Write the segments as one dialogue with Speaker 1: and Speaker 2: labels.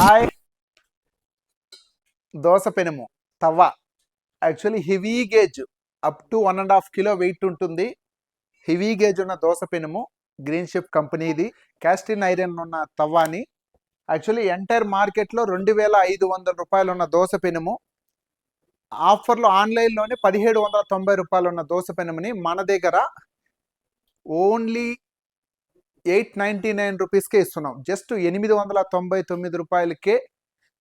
Speaker 1: Hi. Dosa పెనుము తవ్వ actually heavy gauge up to 1.5 kilo wait ఉంటుంది. Heavy gauge ఉన్న dosa పెనుము green ship కంపెనీది. క్యాస్టిన్ ఐరన్ ఉన్న తవ్వాని యాక్చువల్లీ ఎంటైర్ మార్కెట్లో 2,500 రూపాయలు ఉన్న దోస పెనుము ఆఫర్లో ఆన్లైన్లోనే 1,790 రూపాయలు ఉన్న దోస పెనుముని మన దగ్గర ఓన్లీ 899 రూపీస్కే ఇస్తున్నాం. జస్ట్ 899 రూపాయలకే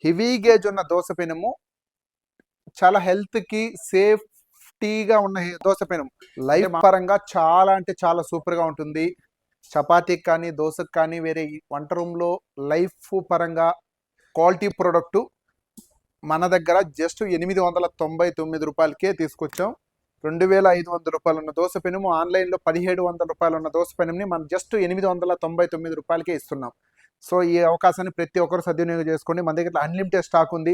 Speaker 1: హెవీ గేజ్ ఉన్న దోస పెనుము, చాలా హెల్త్కి సేఫ్టీగా ఉన్న దోస పెనుము. లైఫ్ పరంగా చాలా అంటే చాలా సూపర్గా ఉంటుంది. చపాతీకి కానీ దోశకు కానీ వేరే వంట రూమ్లో లైఫ్ పరంగా క్వాలిటీ ప్రోడక్టు మన దగ్గర జస్ట్ 899 రూపాయలకే తీసుకొచ్చాం. 2,500 రూపాయలు ఉన్న దోశ పెనుము ఆన్లైన్లో 1,700 రూపాయలు ఉన్న దోశ పెనుముని మనం జస్ట్ 899 రూపాయలకే ఇస్తున్నాం. సో ఈ అవకాశాన్ని ప్రతి ఒక్కరు సద్వినియోగం చేసుకోండి. మన దగ్గర అన్లిమిటెడ్ స్టాక్ ఉంది,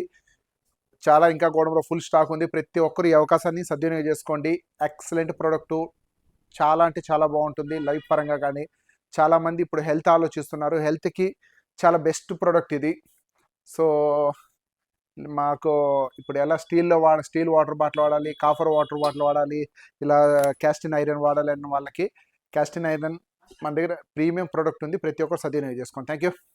Speaker 1: చాలా ఇంకా గోడంలో ఫుల్ స్టాక్ ఉంది. ప్రతి ఒక్కరు ఈ అవకాశాన్ని సద్వినియోగం చేసుకోండి. ఎక్సలెంట్ ప్రోడక్టు, చాలా అంటే చాలా బాగుంటుంది లైఫ్ పరంగా. కానీ చాలామంది ఇప్పుడు హెల్త్ ఆలోచిస్తున్నారు, హెల్త్కి చాలా బెస్ట్ ప్రోడక్ట్ ఇది. సో మాకు ఇప్పుడు ఎలా స్టీల్ వాటర్ బాటిల్ వాడాలి, కాపర్ వాటర్ బాటిల్ వాడాలి, ఇలా క్యాస్టిన్ ఐరన్ వాడాలి అన్న వాళ్ళకి క్యాస్టిన్ ఐరన్ మన దగ్గర ప్రీమియం ప్రోడక్ట్ ఉంది. ప్రతి ఒక్కరు సద్వినియోగం చేసుకోండి. Thank you.